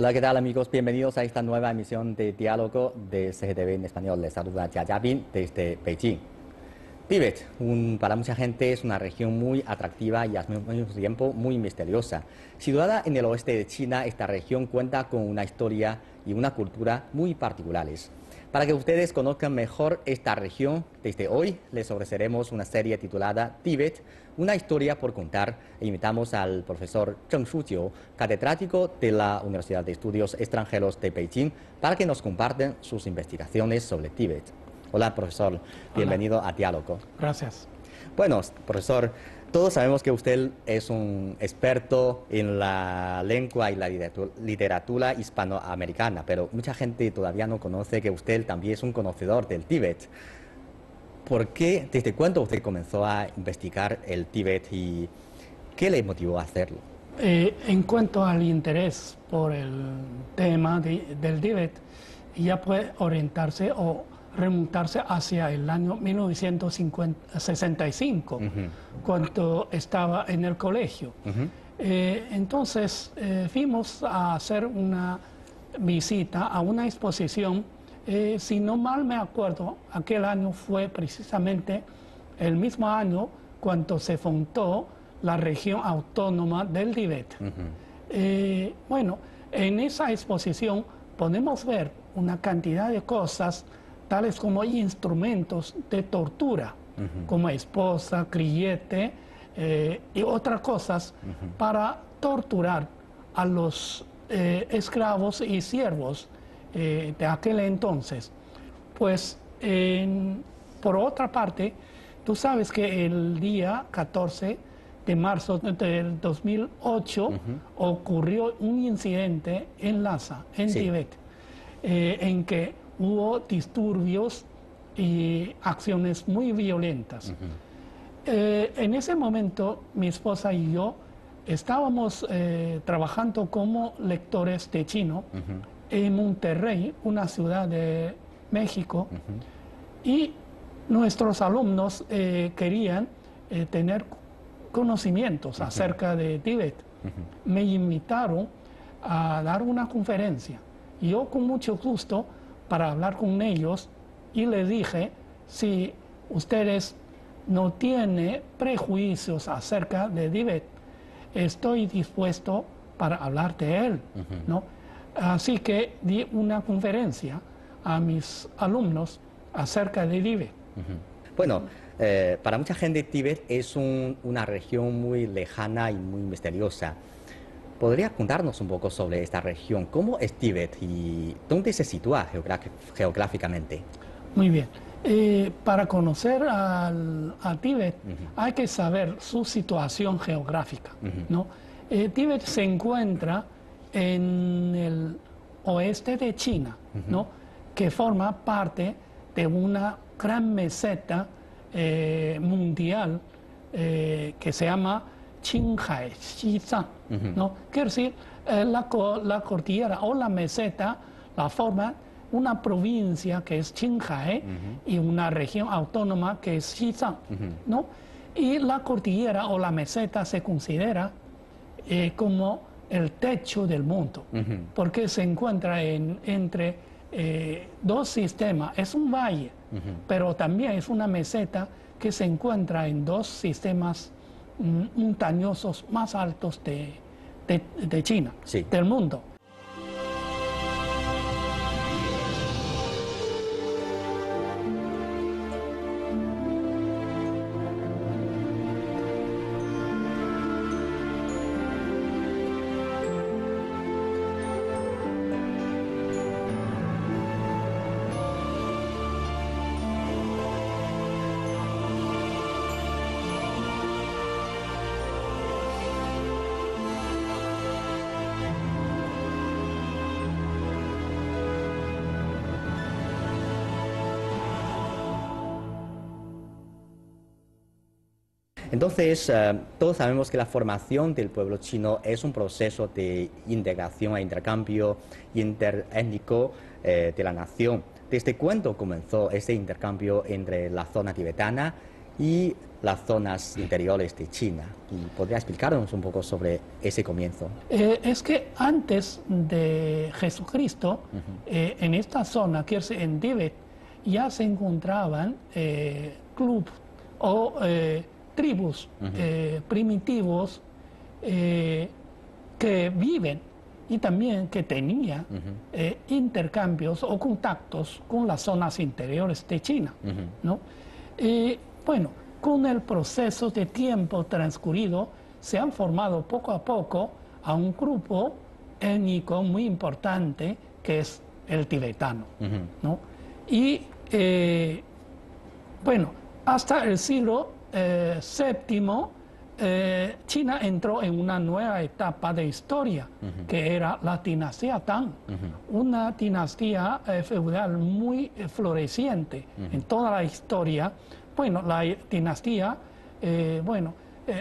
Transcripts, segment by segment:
Hola, ¿qué tal amigos? Bienvenidos a esta nueva emisión de Diálogo de CGTV en español. Les saluda Jia Jiabin desde Beijing. Tíbet, para mucha gente es una región muy atractiva y al mismo tiempo muy misteriosa. Situada en el oeste de China, esta región cuenta con una historia y una cultura muy particulares. Para que ustedes conozcan mejor esta región, desde hoy les ofreceremos una serie titulada Tíbet, una historia por contar, e invitamos al profesor Zheng Shujiu, catedrático de la Universidad de Estudios Extranjeros de Beijing, para que nos compartan sus investigaciones sobre Tíbet. Hola, profesor. Bienvenido a Diálogo. Gracias. Bueno, profesor, todos sabemos que usted es un experto en la lengua y la literatura hispanoamericana, pero mucha gente todavía no conoce que usted también es un conocedor del Tíbet. ¿Por qué, desde cuándo usted comenzó a investigar el Tíbet y qué le motivó a hacerlo? En cuanto al interés por el tema del Tíbet, ya puede orientarse o remontarse hacia el año 1965, cuando estaba en el colegio. Entonces fuimos a hacer una visita a una exposición. Si no mal me acuerdo, aquel año fue precisamente el mismo año cuando se fundó la región autónoma del Tíbet. Bueno, en esa exposición podemos ver una cantidad de cosas, tales como instrumentos de tortura, como esposa, grillete y otras cosas, para torturar a los esclavos y siervos de aquel entonces. Pues, por otra parte, tú sabes que el día 14 de marzo del 2008 ocurrió un incidente en Lhasa, en Tíbet, en que hubo disturbios y acciones muy violentas. En ese momento, mi esposa y yo estábamos trabajando como lectores de chino en Monterrey, una ciudad de México, y nuestros alumnos querían tener conocimientos acerca de Tíbet. Me invitaron a dar una conferencia. Yo con mucho gusto para hablar con ellos y les dije, si ustedes no tienen prejuicios acerca de Tíbet, estoy dispuesto para hablar de él, ¿no? Así que di una conferencia a mis alumnos acerca de Tíbet. Bueno, para mucha gente Tíbet es una región muy lejana y muy misteriosa. ¿Podría contarnos un poco sobre esta región? ¿Cómo es Tíbet y dónde se sitúa geográficamente? Muy bien. Para conocer a Tíbet hay que saber su situación geográfica, ¿no? Tíbet se encuentra en el oeste de China, ¿no? Que forma parte de una gran meseta mundial que se llama Qinghai Xizang, ¿no? Quiere decir, la cordillera o la meseta la forma una provincia que es Qinghai y una región autónoma que es Xizang, ¿no? Y la cordillera o la meseta se considera como el techo del mundo, porque se encuentra entre dos sistemas. Es un valle, pero también es una meseta que se encuentra en dos sistemas montañosos más altos de China, del mundo. Entonces, todos sabemos que la formación del pueblo chino es un proceso de integración e intercambio interétnico de la nación. ¿Desde cuándo comenzó ese intercambio entre la zona tibetana y las zonas interiores de China. ¿Y podría explicarnos un poco sobre ese comienzo? Es que antes de Jesucristo, en esta zona, que es en Tíbet, ya se encontraban clubes o tribus primitivos que viven y también que tenían intercambios o contactos con las zonas interiores de China, ¿no? Bueno, con el proceso de tiempo transcurrido, se han formado poco a poco a un grupo étnico muy importante que es el tibetano, ¿no? Y bueno, hasta el siglo VII, China entró en una nueva etapa de historia, que era la dinastía Tang, una dinastía feudal muy floreciente en toda la historia. Bueno, la dinastía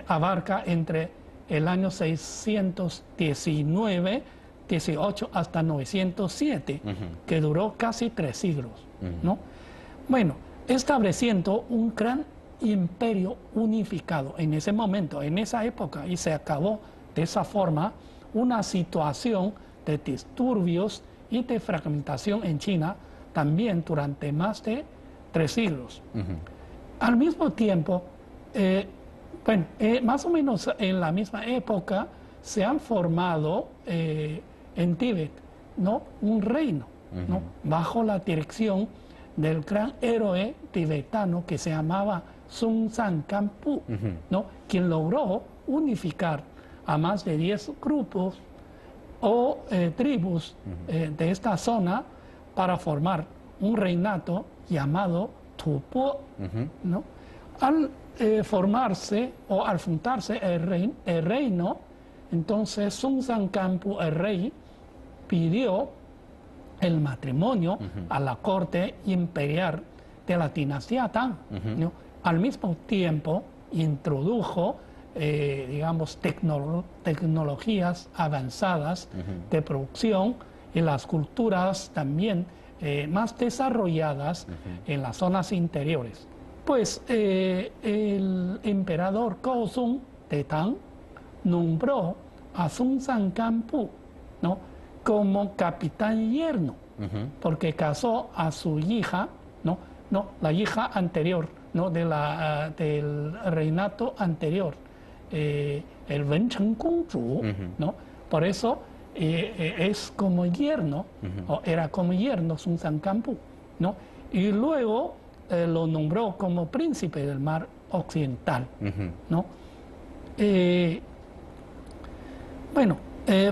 abarca entre el año 619, 18 hasta 907, que duró casi 3 siglos, ¿no? Bueno, estableciendo un gran imperio unificado en ese momento, en esa época, y se acabó de esa forma una situación de disturbios y de fragmentación en China también durante más de 3 siglos. Al mismo tiempo, más o menos en la misma época, se han formado en Tíbet, ¿no?, un reino, ¿no?, bajo la dirección del gran héroe tibetano que se llamaba Sun Sankampu, ¿no?, quien logró unificar a más de 10 grupos o tribus de esta zona para formar un reinato llamado Tupo, ¿no? Al formarse o al fundarse el reino, entonces Sun Sankampu, el rey, pidió el matrimonio a la corte imperial de la dinastía Tang, ¿no? Al mismo tiempo introdujo, digamos, tecnologías avanzadas de producción y las culturas también más desarrolladas en las zonas interiores. Pues el emperador Gaozong de Tang nombró a Sun Sankampu, ¿no?, como capitán yerno, porque casó a su hija, la hija anterior, ¿no?, del reinato anterior, el Wencheng Gongzhu, ¿no? Por eso es como yerno, o era como yerno Sun Sankampu, ¿no? Y luego lo nombró como príncipe del mar occidental, ¿no?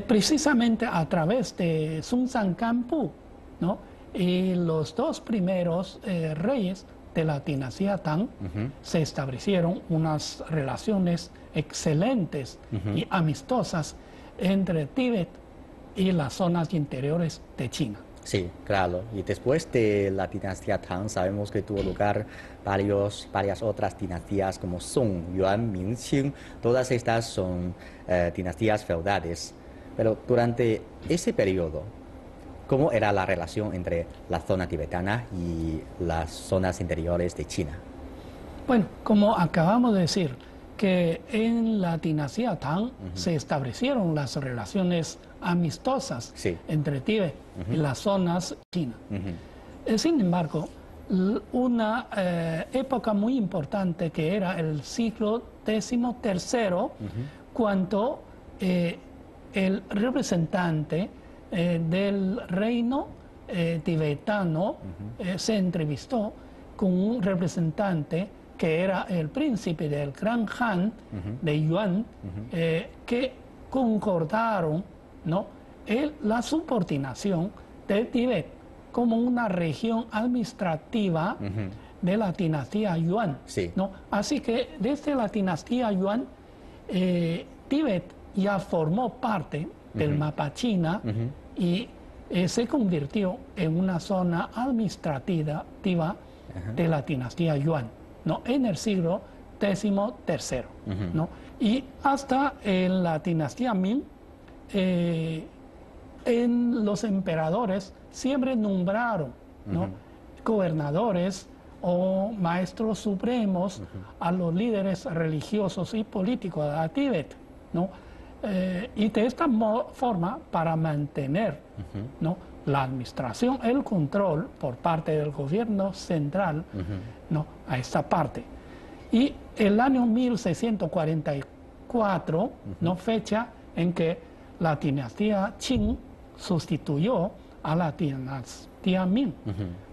Precisamente a través de Sun Sankampu, ¿no?, y los 2 primeros reyes de la dinastía Tang, se establecieron unas relaciones excelentes y amistosas entre Tíbet y las zonas interiores de China. Sí, claro. Y después de la dinastía Tang sabemos que tuvo lugar varias otras dinastías como Song, Yuan, Ming, Qing. Todas estas son dinastías feudales. Pero durante ese periodo, ¿cómo era la relación entre la zona tibetana y las zonas interiores de China? Bueno, como acabamos de decir, que en la dinastía Tang se establecieron las relaciones amistosas entre Tíbet y las zonas chinas. Sin embargo, una época muy importante que era el siglo XIII, cuando el representante del reino tibetano se entrevistó con un representante que era el príncipe del Gran Han de Yuan, que concordaron, ¿no?, la subordinación de Tíbet como una región administrativa de la dinastía Yuan, ¿no? Así que desde la dinastía Yuan, Tíbet ya formó parte del mapa China y se convirtió en una zona administrativa de la dinastía Yuan, ¿no?, en el siglo XIII, ¿no? Y hasta en la dinastía Ming, los emperadores siempre nombraron, ¿no?, gobernadores o maestros supremos a los líderes religiosos y políticos de Tíbet, ¿no? Y de esta forma, para mantener, ¿no?, la administración, el control por parte del gobierno central, ¿no?, a esta parte. Y el año 1644, ¿no?, fecha en que la dinastía Qing sustituyó a la dinastía Ming.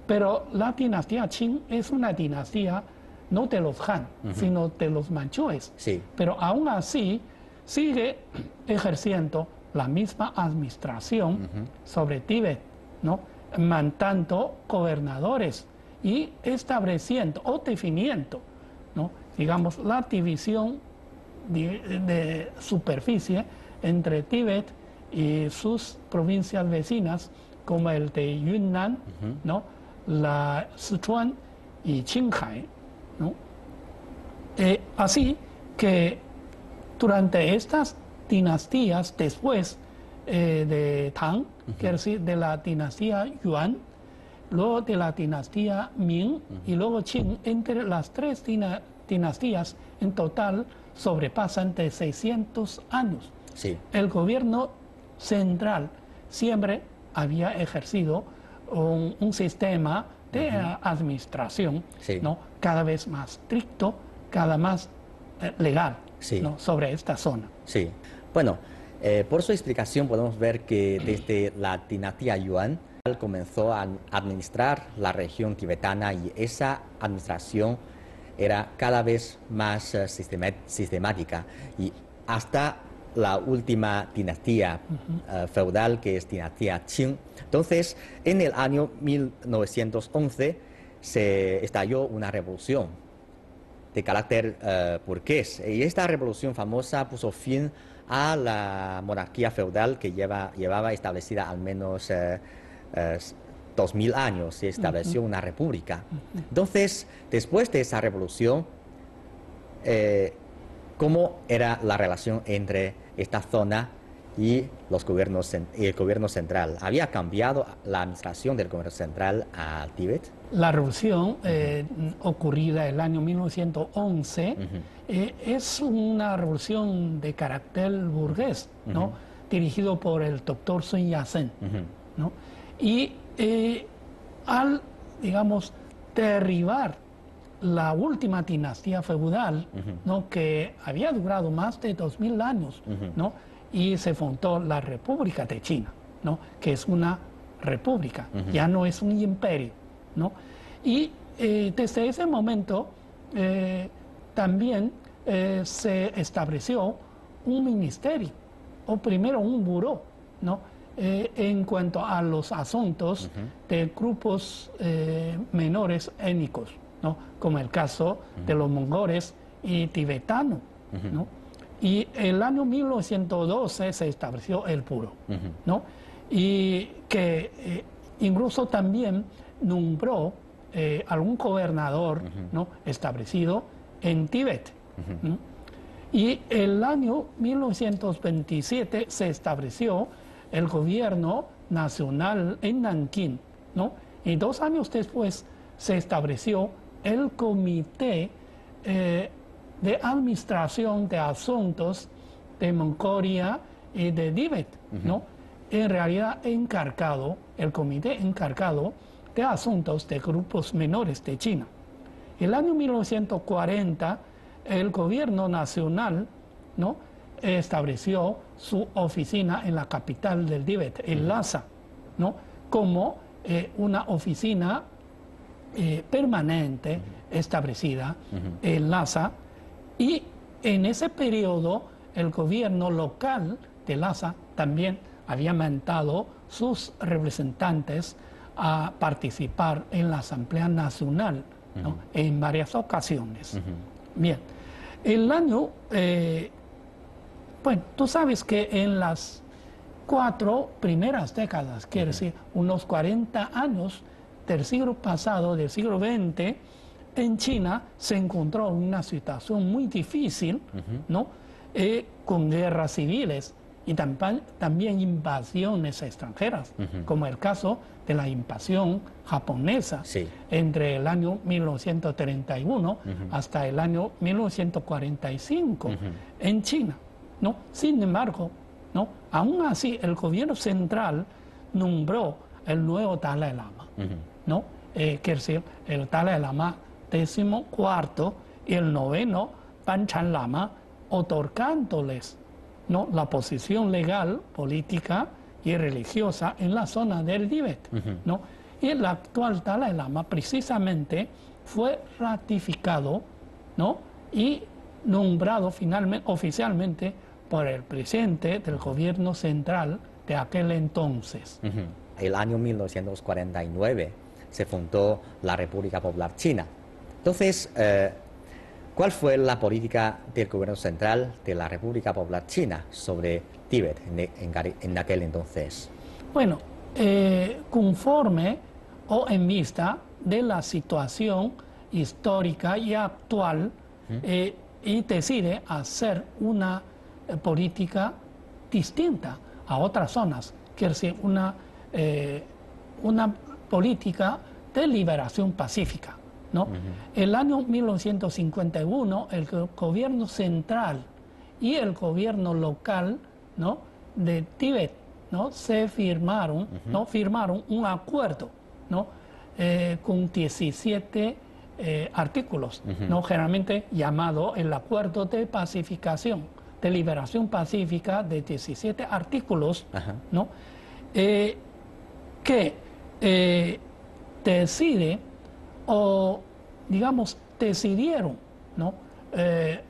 Pero la dinastía Qing es una dinastía no de los Han, sino de los manchúes. Sí. Pero aún así sigue ejerciendo la misma administración sobre Tíbet, ¿no?, mandando gobernadores y estableciendo o definiendo, ¿no?, digamos, la división de superficie entre Tíbet y sus provincias vecinas, como el de Yunnan, ¿no?, la Sichuan y Qinghai, ¿no? Así que durante estas dinastías, después de Tang, quiere decir de la dinastía Yuan, luego de la dinastía Ming y luego Qing, entre las tres dinastías en total sobrepasan de 600 años. Sí. El gobierno central siempre había ejercido un sistema de administración, Sí, ¿no?, cada vez más estricto, cada más legal, sí, ¿no?, sobre esta zona. Sí. Bueno, por su explicación podemos ver que desde la dinastía Yuan comenzó a administrar la región tibetana y esa administración era cada vez más sistemática y hasta la última dinastía feudal, que es dinastía Qing. Entonces, en el año 1911 se estalló una revolución de carácter burgués. Y esta revolución famosa puso fin a la monarquía feudal que llevaba establecida al menos 2000 años. Se estableció una república. Entonces, después de esa revolución, ¿cómo era la relación entre esta zona y el gobierno central? ¿Había cambiado la administración del gobierno central al Tíbet? La revolución ocurrida el año 1911 es una revolución de carácter burgués, ¿no?, dirigido por el doctor Sun Yat-sen, ¿no? Y al, digamos, derribar la última dinastía feudal, ¿no?, que había durado más de 2000 años, ¿no?, y se fundó la República de China, ¿no?, que es una república, ya no es un imperio, ¿no? Y desde ese momento también se estableció un ministerio, o primero un buró, ¿no?, en cuanto a los asuntos de grupos menores étnicos, ¿no?, como el caso de los mongoles y tibetanos, ¿no? Y el año 1912 se estableció el buró, ¿no?, y que incluso también nombró algún gobernador, ¿no?, establecido en Tíbet, ¿no? Y el año 1927 se estableció el gobierno nacional en Nankín, ¿no? Y 2 años después se estableció el Comité de Administración de Asuntos de Mongolia y de Tíbet, ¿no? En realidad el comité encargado de asuntos de grupos menores de China. El año 1940, el gobierno nacional, ¿no?, estableció su oficina en la capital del Tíbet, en Lhasa, ¿no?, como una oficina permanente establecida en Lhasa, y en ese periodo el gobierno local de Lhasa también había mandado sus representantes a participar en la Asamblea Nacional, ¿no?, en varias ocasiones. Bien, el año, bueno, tú sabes que en las 4 primeras décadas, quiere decir, unos 40 años del siglo pasado, del siglo XX, en China se encontró una situación muy difícil, ¿no?, con guerras civiles y también invasiones extranjeras, como el caso de la invasión japonesa entre el año 1931 hasta el año 1945 en China, ¿no? Sin embargo, ¿no? Aún así, el gobierno central nombró el nuevo Dalai Lama, ¿no? Quiere decir, el Dalai Lama 14º y el 9º Panchen Lama, otorgándoles, ¿no?, la posición legal, política y religiosa en la zona del Tíbet, ¿no? Y el actual Dalai Lama precisamente fue ratificado, ¿no?, y nombrado finalmente, oficialmente por el presidente del gobierno central de aquel entonces. El año 1949 se fundó la República Popular China. Entonces, ¿cuál fue la política del gobierno central de la República Popular China sobre Tíbet en aquel entonces? Bueno, conforme o en vista de la situación histórica y actual, y decide hacer una política distinta a otras zonas, quiere decir una política de liberación pacífica, ¿no? El año 1951 el gobierno central y el gobierno local, ¿no?, de Tíbet, ¿no?, se firmaron, ¿no?, firmaron un acuerdo, ¿no?, con 17 artículos, ¿no?, generalmente llamado el Acuerdo de Pacificación, de Liberación Pacífica, de 17 artículos, ¿no?, que decide, o digamos, decidieron, ¿no?,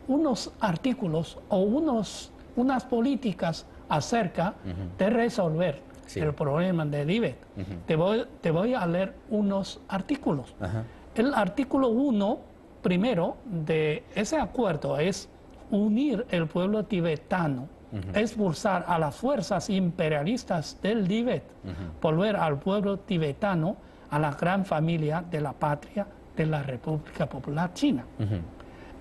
unos artículos o unas políticas acerca de resolver el problema de Tíbet. Te voy a leer unos artículos. El artículo 1, primero, de ese acuerdo es unir el pueblo tibetano, expulsar a las fuerzas imperialistas del Tíbet, volver al pueblo tibetano a la gran familia de la patria de la República Popular China.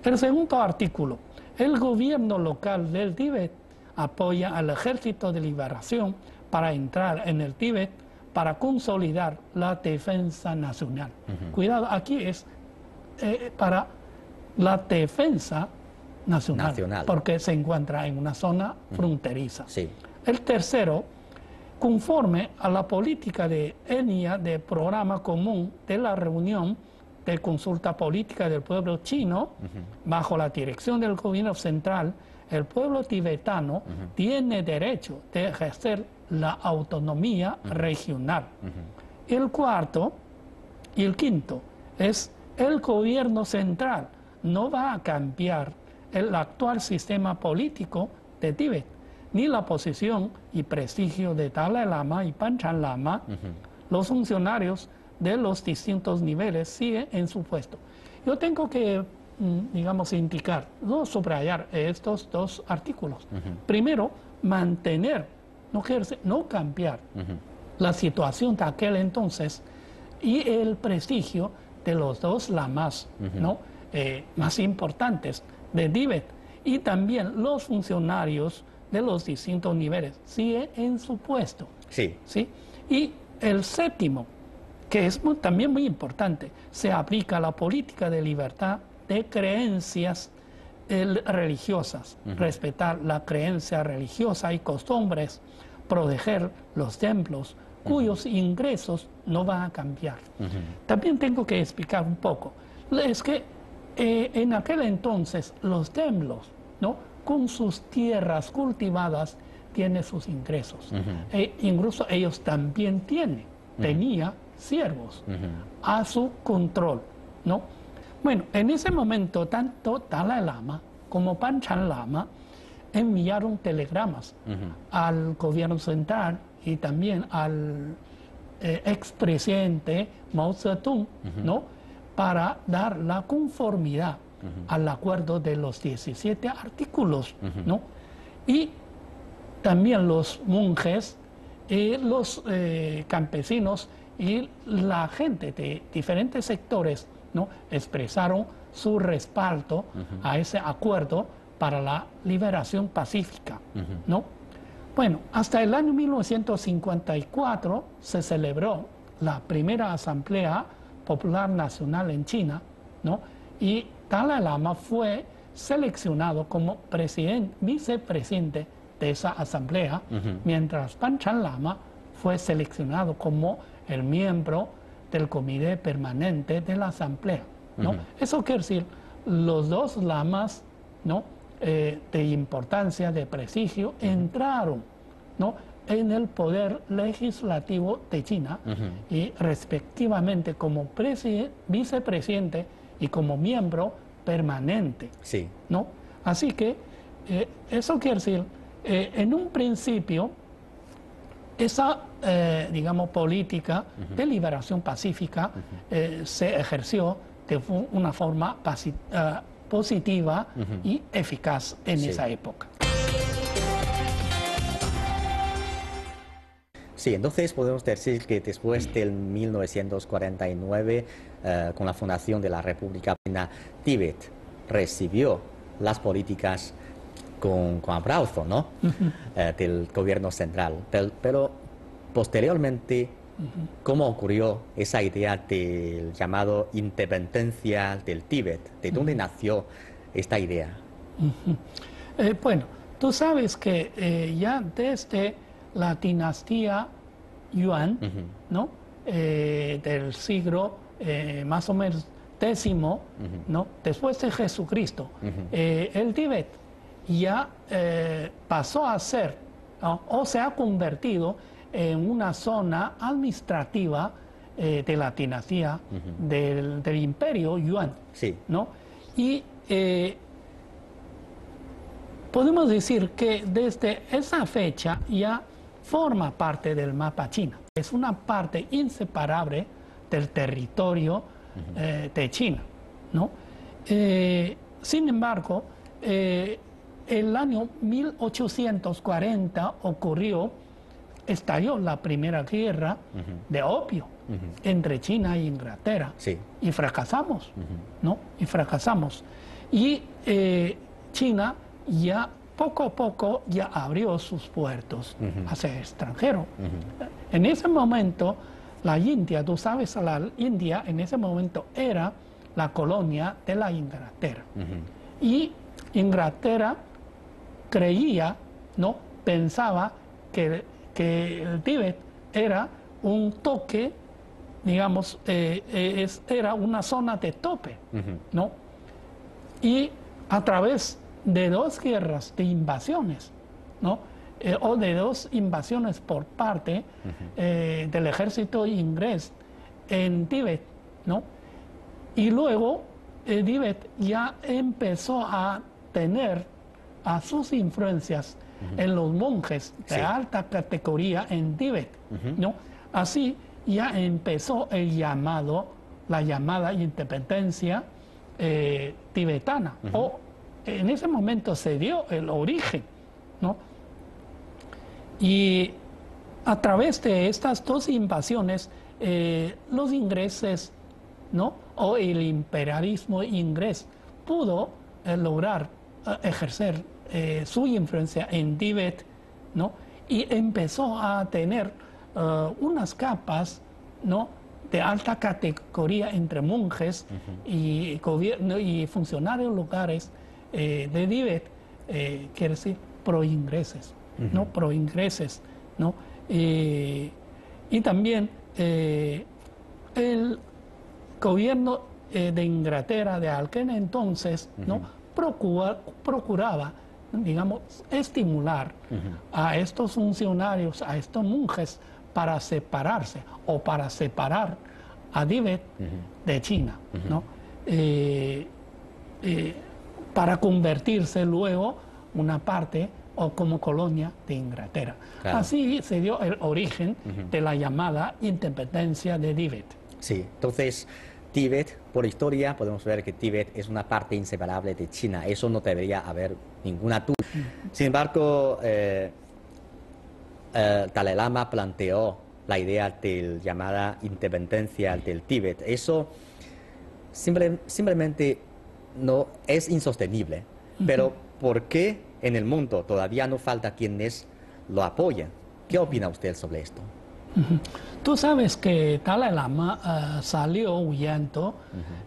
El segundo artículo, el gobierno local del Tíbet apoya al Ejército de Liberación para entrar en el Tíbet para consolidar la defensa nacional. Cuidado, aquí es para la defensa nacional, porque se encuentra en una zona fronteriza. El tercero, conforme a la política de etnia de programa común de la reunión de consulta política del pueblo chino, bajo la dirección del gobierno central, el pueblo tibetano tiene derecho de ejercer la autonomía regional. El cuarto y el quinto es el gobierno central no va a cambiar el actual sistema político de Tíbet, ni la posición y prestigio de Dalai Lama y Panchen Lama. Los funcionarios de los distintos niveles siguen en su puesto. Yo tengo que, digamos, indicar, no subrayar estos dos artículos. Primero, mantener, no cambiar la situación de aquel entonces y el prestigio de los dos lamas, ¿no?, más importantes de Tíbet, y también los funcionarios de los distintos niveles siguen en su puesto. ¿Sí? Y el séptimo, que es también muy importante, se aplica la política de libertad de creencias religiosas, respetar la creencia religiosa y costumbres, proteger los templos, cuyos ingresos no van a cambiar. También tengo que explicar un poco. Es que en aquel entonces los templos, ¿no?, con sus tierras cultivadas, tienen sus ingresos. Incluso ellos también tenían siervos a su control, ¿no? Bueno, en ese momento tanto Dalai Lama como Panchen Lama enviaron telegramas al gobierno central y también al expresidente Mao Zedong, ¿no?, para dar la conformidad al acuerdo de los 17 artículos, ¿no? Y también los monjes, los campesinos y la gente de diferentes sectores, ¿no?, expresaron su respaldo a ese acuerdo para la liberación pacífica, ¿no? Bueno, hasta el año 1954 se celebró la primera Asamblea Popular Nacional en China, ¿no? Y Dalai Lama fue seleccionado como vicepresidente de esa asamblea, mientras Panchen Lama fue seleccionado como el miembro del comité permanente de la asamblea, ¿no? Eso quiere decir, los dos lamas, ¿no?, de importancia, de prestigio, entraron, ¿no?, en el poder legislativo de China y respectivamente como vicepresidente y como miembro permanente, Sí. ¿no? Así que eso quiere decir, en un principio, esa, digamos, política de liberación pacífica se ejerció de una forma positiva y eficaz en esa época. Sí, entonces podemos decir que después del 1949, con la fundación de la República China, Tíbet recibió las políticas con aplauso, ¿no? Del gobierno central. Pero posteriormente, ¿cómo ocurrió esa idea del llamado independencia del Tíbet? ¿De dónde nació esta idea? Bueno, tú sabes que ya desde la dinastía Yuan, ¿no?, del siglo más o menos X, ¿no?, después de Jesucristo, el Tíbet ya pasó a ser, ¿no?, o se ha convertido en una zona administrativa de la dinastía del imperio Yuan, ¿no? Y podemos decir que desde esa fecha ya forma parte del mapa chino. Es una parte inseparable del territorio de China, ¿no? Sin embargo, el año 1840 estalló la primera guerra de opio entre China e Inglaterra. Y fracasamos, ¿no? Y fracasamos. Y China ya poco a poco ya abrió sus puertos hacia el extranjero. En ese momento, la India, tú sabes, la India en ese momento era la colonia de la Inglaterra. Y Inglaterra creía, ¿no?, pensaba que el Tíbet era un toque, digamos, era una zona de tope, ¿no? Y a través de dos guerras de invasiones, ¿no?, o de dos invasiones por parte del ejército inglés en Tíbet, ¿no? Y luego Tíbet ya empezó a tener a sus influencias en los monjes de alta categoría en Tíbet, ¿no? Así ya empezó la llamada independencia tibetana, o en ese momento se dio el origen, ¿no? Y a través de estas dos invasiones, los ingleses, ¿no?, o el imperialismo inglés pudo lograr ejercer su influencia en Tíbet, ¿no?, y empezó a tener unas capas, ¿no?, de alta categoría entre monjes y gobierno y funcionarios locales de Tíbet, quiere decir pro-ingleses, ¿no?, pro-ingleses, ¿no? Y también el gobierno de Inglaterra de aquel entonces, ¿no?, procuraba, digamos, estimular a estos funcionarios, a estos monjes, para separarse o para separar a Tíbet de China, ¿no? Para convertirse luego una parte o como colonia de Inglaterra. Claro. Así se dio el origen de la llamada independencia de Tíbet. Sí, entonces Tíbet, por historia, podemos ver que Tíbet es una parte inseparable de China. Eso no debería haber ninguna duda. Sin embargo, Dalai Lama planteó la idea de la llamada independencia del Tíbet. Eso simplemente no es insostenible. Pero ¿por qué en el mundo todavía no falta quienes lo apoyan. ¿Qué opina usted sobre esto? Tú sabes que Dalai Lama salió huyendo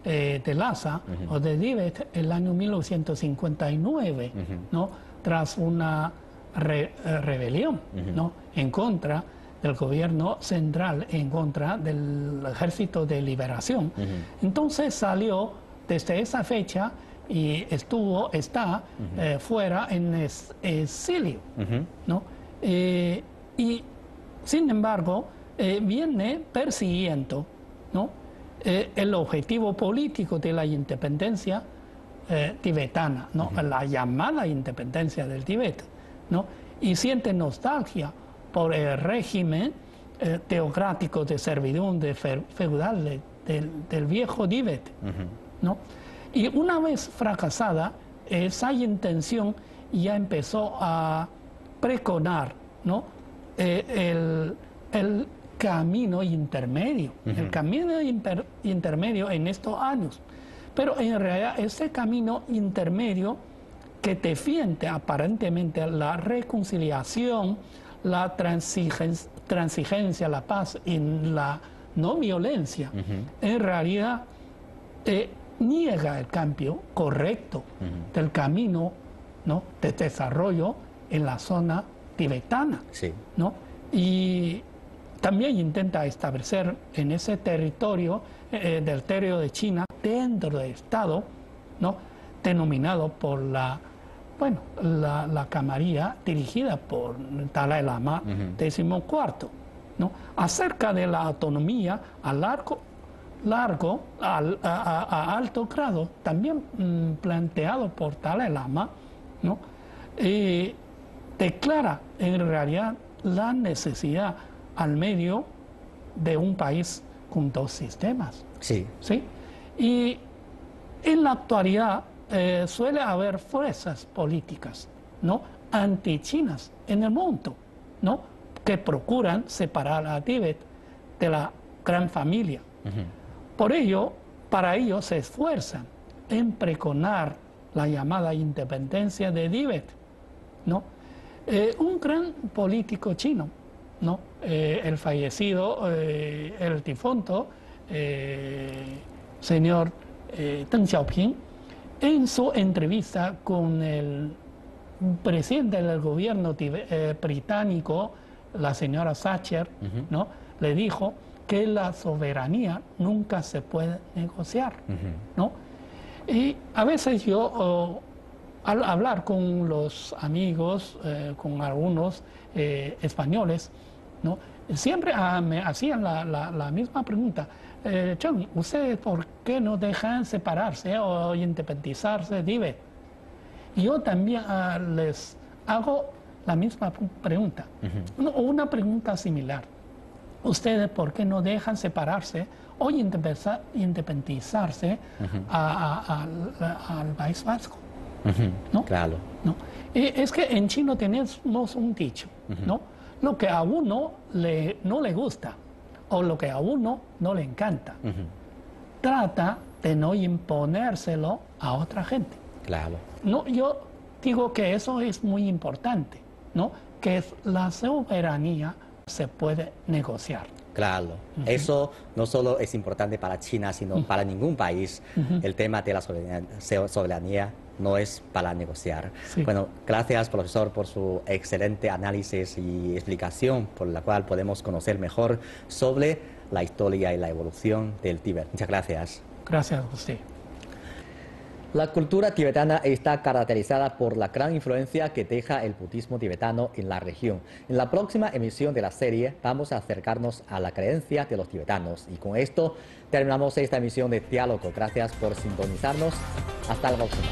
de Lhasa o de Tíbet en el año 1959, ¿no? Tras una rebelión, ¿no? En contra del gobierno central, en contra del Ejército de Liberación. Entonces salió desde esa fecha y está fuera en exilio, ¿no? Y sin embargo, viene persiguiendo, ¿no? El objetivo político de la independencia tibetana, ¿no? La llamada independencia del Tíbet, ¿no? Y siente nostalgia por el régimen teocrático de servidumbre feudal del viejo Tíbet, ¿no? Y una vez fracasada, esa intención ya empezó a pregonar, ¿no? El camino intermedio, el camino intermedio en estos años. Pero en realidad ese camino intermedio que defiende aparentemente la reconciliación, la transigencia, la paz y la no violencia, en realidad niega el cambio correcto del camino, ¿no? De desarrollo en la zona tibetana, ¿no? Y también intenta establecer en ese territorio del territorio de China, dentro del Estado, ¿no? Denominado por la camarilla dirigida por Dalai Lama XIV, ¿no? Acerca de la autonomía a alto grado, también planteado por Dalai Lama, ¿no? Declara en realidad la necesidad al medio de un país con dos sistemas. Sí. ¿Sí? Y en la actualidad suele haber fuerzas políticas, ¿no? Antichinas en el mundo, ¿no? Que procuran separar a Tíbet de la gran familia. Para ello se esfuerzan en pregonar la llamada independencia de Tíbet, ¿no? Un gran político chino, ¿no? El fallecido, el difunto señor Deng Xiaoping, en su entrevista con el presidente del gobierno británico, la señora Thatcher, ¿no? Le dijo que la soberanía nunca se puede negociar, ¿no? Y a veces yo, al hablar con los amigos, con algunos españoles, ¿no? Siempre me hacían la misma pregunta. John, ¿ustedes por qué no dejan separarse o independizarse de Tíbet? Y yo también les hago la misma pregunta, una pregunta similar. ¿Ustedes por qué no dejan separarse o independizarse al País Vasco? ¿No? Claro. ¿No? Es que en chino tenemos un dicho, ¿no? Lo que a uno no le gusta o lo que a uno no le encanta, trata de no imponérselo a otra gente. Claro. No, yo digo que eso es muy importante, ¿no? Que la soberanía se puede negociar. Claro, eso no solo es importante para China, sino para ningún país. El tema de la soberanía no es para negociar. Sí. Bueno, gracias, profesor, por su excelente análisis y explicación, por la cual podemos conocer mejor sobre la historia y la evolución del Tíbet. Muchas gracias. Gracias a usted. La cultura tibetana está caracterizada por la gran influencia que deja el budismo tibetano en la región. En la próxima emisión de la serie vamos a acercarnos a la creencia de los tibetanos. Y con esto terminamos esta emisión de Diálogo. Gracias por sintonizarnos. Hasta la próxima.